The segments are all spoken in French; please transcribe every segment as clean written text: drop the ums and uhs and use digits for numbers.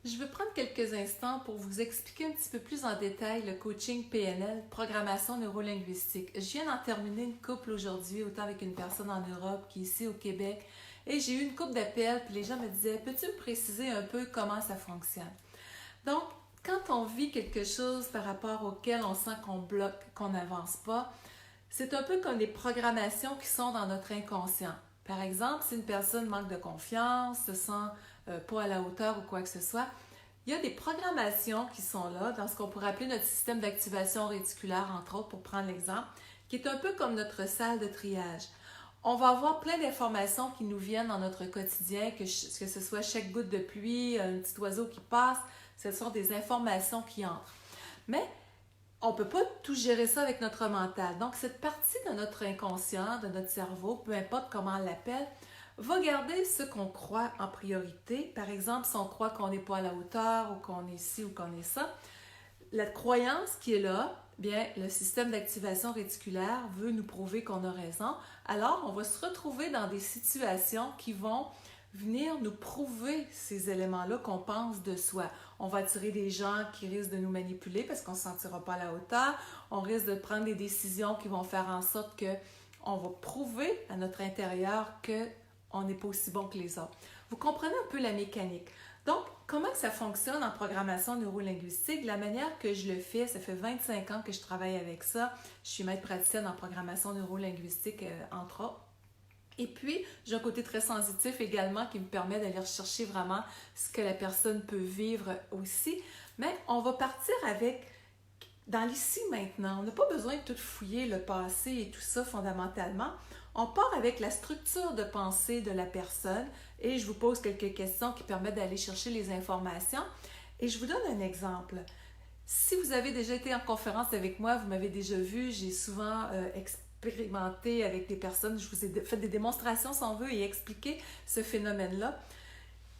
Je veux prendre quelques instants pour vous expliquer un petit peu plus en détail le coaching PNL, programmation neurolinguistique. Je viens d'en terminer une couple aujourd'hui, autant avec une personne en Europe qu'ici au Québec, et j'ai eu une couple d'appels, puis les gens me disaient « Peux-tu me préciser un peu comment ça fonctionne? » Donc, quand on vit quelque chose par rapport auquel on sent qu'on bloque, qu'on n'avance pas, c'est un peu comme des programmations qui sont dans notre inconscient. Par exemple, si une personne manque de confiance, se sent pas à la hauteur ou quoi que ce soit, il y a des programmations qui sont là dans ce qu'on pourrait appeler notre système d'activation réticulaire, entre autres, pour prendre l'exemple, qui est un peu comme notre salle de triage. On va avoir plein d'informations qui nous viennent dans notre quotidien, que ce soit chaque goutte de pluie, un petit oiseau qui passe, ce sont des informations qui entrent. Mais on ne peut pas tout gérer ça avec notre mental. Donc, cette partie de notre inconscient, de notre cerveau, peu importe comment on l'appelle, va garder ce qu'on croit en priorité. Par exemple, si on croit qu'on n'est pas à la hauteur ou qu'on est ci ou qu'on est ça, la croyance qui est là, bien, le système d'activation réticulaire veut nous prouver qu'on a raison. Alors, on va se retrouver dans des situations qui vont venir nous prouver ces éléments-là qu'on pense de soi. On va attirer des gens qui risquent de nous manipuler parce qu'on ne se sentira pas à la hauteur. On risque de prendre des décisions qui vont faire en sorte qu'on va prouver à notre intérieur qu'on n'est pas aussi bon que les autres. Vous comprenez un peu la mécanique. Donc, comment ça fonctionne en programmation neurolinguistique? La manière que je le fais, ça fait 25 ans que je travaille avec ça. Je suis maître praticienne en programmation neurolinguistique, entre autres. Et puis, j'ai un côté très sensitif également qui me permet d'aller rechercher vraiment ce que la personne peut vivre aussi. Mais on va partir avec, dans l'ici maintenant, on n'a pas besoin de tout fouiller le passé et tout ça fondamentalement. On part avec la structure de pensée de la personne et je vous pose quelques questions qui permettent d'aller chercher les informations. Et je vous donne un exemple. Si vous avez déjà été en conférence avec moi, vous m'avez déjà vu, j'ai souvent expérimenté avec des personnes, je vous ai fait des démonstrations si on veut et expliqué ce phénomène-là.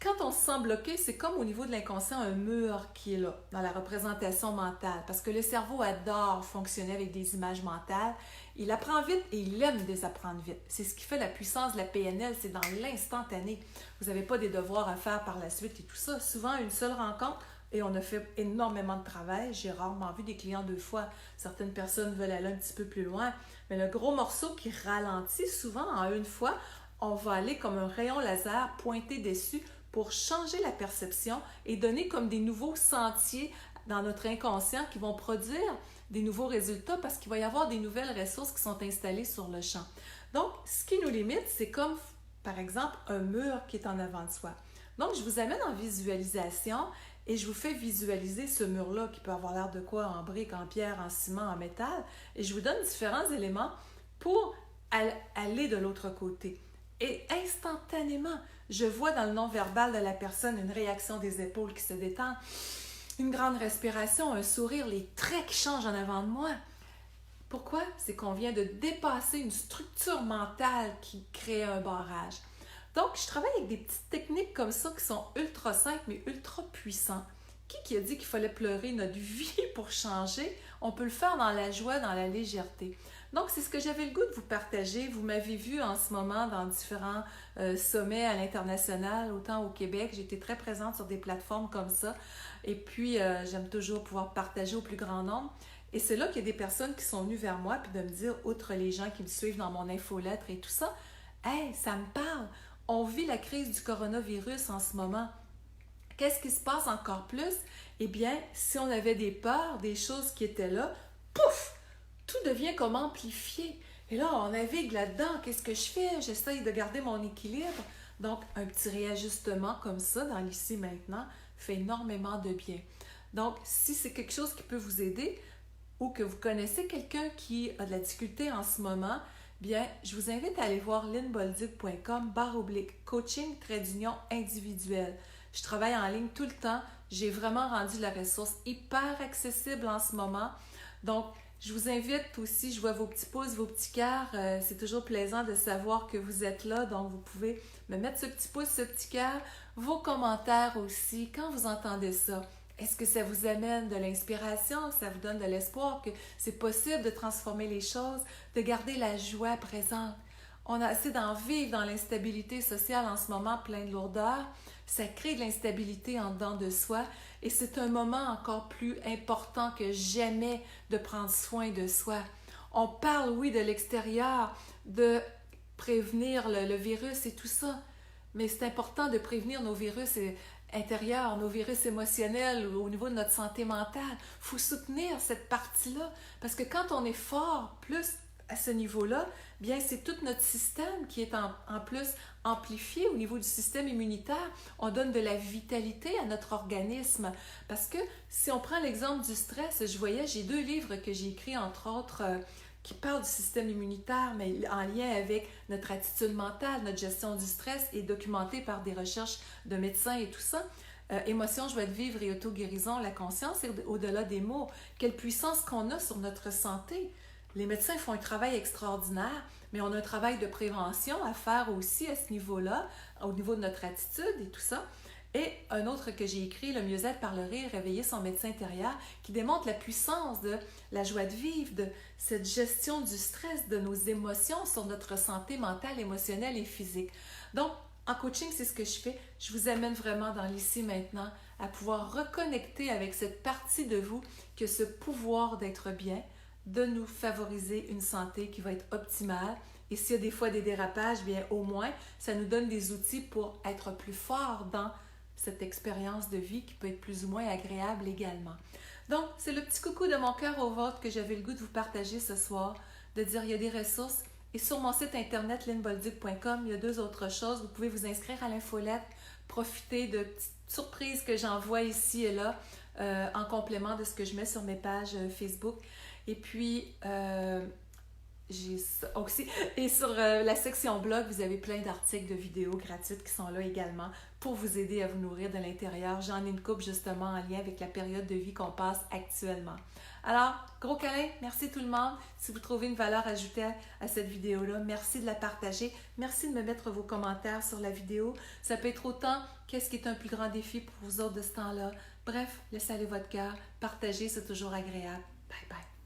Quand on se sent bloqué, c'est comme au niveau de l'inconscient un mur qui est là, dans la représentation mentale, parce que le cerveau adore fonctionner avec des images mentales. Il apprend vite et il aime désapprendre vite. C'est ce qui fait la puissance de la PNL, c'est dans l'instantané. Vous n'avez pas des devoirs à faire par la suite et tout ça. Souvent, une seule rencontre, et on a fait énormément de travail. J'ai rarement vu des clients deux fois. Certaines personnes veulent aller un petit peu plus loin. Mais le gros morceau qui ralentit, souvent en une fois, on va aller comme un rayon laser pointé dessus pour changer la perception et donner comme des nouveaux sentiers dans notre inconscient qui vont produire des nouveaux résultats parce qu'il va y avoir des nouvelles ressources qui sont installées sur le champ. Donc, ce qui nous limite, c'est comme, par exemple, un mur qui est en avant de soi. Donc, je vous amène en visualisation et je vous fais visualiser ce mur-là qui peut avoir l'air de quoi? En briques, en pierre, en ciment, en métal. Et je vous donne différents éléments pour aller de l'autre côté. Et instantanément, je vois dans le non-verbal de la personne une réaction des épaules qui se détendent, une grande respiration, un sourire, les traits qui changent en avant de moi. Pourquoi? C'est qu'on vient de dépasser une structure mentale qui crée un barrage. Donc, je travaille avec des petites techniques comme ça qui sont ultra simples mais ultra puissantes. Qui a dit qu'il fallait pleurer notre vie pour changer? On peut le faire dans la joie, dans la légèreté. Donc, c'est ce que j'avais le goût de vous partager. Vous m'avez vu en ce moment dans différents sommets à l'international, autant au Québec. J'ai été très présente sur des plateformes comme ça. Et puis, j'aime toujours pouvoir partager au plus grand nombre. Et c'est là qu'il y a des personnes qui sont venues vers moi puis de me dire, outre les gens qui me suivent dans mon infolettre et tout ça, « Hey, ça me parle! On vit la crise du coronavirus en ce moment. » Qu'est-ce qui se passe encore plus? Eh bien, si on avait des peurs, des choses qui étaient là, pouf! Tout devient comme amplifié. Et là, on navigue là-dedans. Qu'est-ce que je fais? J'essaye de garder mon équilibre. Donc, un petit réajustement comme ça, dans l'ici maintenant, fait énormément de bien. Donc, si c'est quelque chose qui peut vous aider ou que vous connaissez quelqu'un qui a de la difficulté en ce moment, bien, je vous invite à aller voir lynnebolduc.com/coaching-individuel. Je travaille en ligne tout le temps. J'ai vraiment rendu la ressource hyper accessible en ce moment. Donc, je vous invite aussi, je vois vos petits pouces, vos petits cœurs. C'est toujours plaisant de savoir que vous êtes là. Donc, vous pouvez me mettre ce petit pouce, ce petit cœur. Vos commentaires aussi, quand vous entendez ça. Est-ce que ça vous amène de l'inspiration, ça vous donne de l'espoir, que c'est possible de transformer les choses, de garder la joie présente? On a assez d'en vivre dans l'instabilité sociale en ce moment, plein de lourdeur. Ça crée de l'instabilité en dedans de soi et c'est un moment encore plus important que jamais de prendre soin de soi. On parle, oui, de l'extérieur, de prévenir le virus et tout ça, mais c'est important de prévenir nos virus intérieurs, nos virus émotionnels au niveau de notre santé mentale. Il faut soutenir cette partie-là parce que quand on est fort plus à ce niveau-là, bien c'est tout notre système qui est en plus amplifié au niveau du système immunitaire. On donne de la vitalité à notre organisme parce que si on prend l'exemple du stress, j'ai 2 livres que j'ai écrits entre autres qui parlent du système immunitaire mais en lien avec notre attitude mentale, notre gestion du stress et documenté par des recherches de médecins et tout ça. Émotion, joie de vivre et auto-guérison, la conscience et au-delà des mots. Quelle puissance qu'on a sur notre santé. Les médecins font un travail extraordinaire, mais on a un travail de prévention à faire aussi à ce niveau-là, au niveau de notre attitude et tout ça. Et un autre que j'ai écrit, Le mieux-être par le rire, réveiller son médecin intérieur, qui démontre la puissance de la joie de vivre, de cette gestion du stress, de nos émotions sur notre santé mentale, émotionnelle et physique. Donc, en coaching, c'est ce que je fais. Je vous amène vraiment dans l'ici maintenant à pouvoir reconnecter avec cette partie de vous qui a ce pouvoir d'être bien, de nous favoriser une santé qui va être optimale. Et s'il y a des fois des dérapages, bien au moins, ça nous donne des outils pour être plus forts dans cette expérience de vie qui peut être plus ou moins agréable également. Donc, c'est le petit coucou de mon cœur au vôtre que j'avais le goût de vous partager ce soir, de dire il y a des ressources. Et sur mon site internet lynnebolduc.com, il y a 2 autres choses. Vous pouvez vous inscrire à l'infolette, profiter de petites surprises que j'envoie ici et là en complément de ce que je mets sur mes pages Facebook. Et puis, et sur la section blog, vous avez plein d'articles de vidéos gratuites qui sont là également pour vous aider à vous nourrir de l'intérieur. J'en ai une couple justement en lien avec la période de vie qu'on passe actuellement. Alors, gros câlin, merci tout le monde. Si vous trouvez une valeur ajoutée à cette vidéo-là, merci de la partager. Merci de me mettre vos commentaires sur la vidéo. Ça peut être autant qu'est-ce qui est un plus grand défi pour vous autres de ce temps-là. Bref, laissez aller votre cœur. Partager, c'est toujours agréable. Bye bye.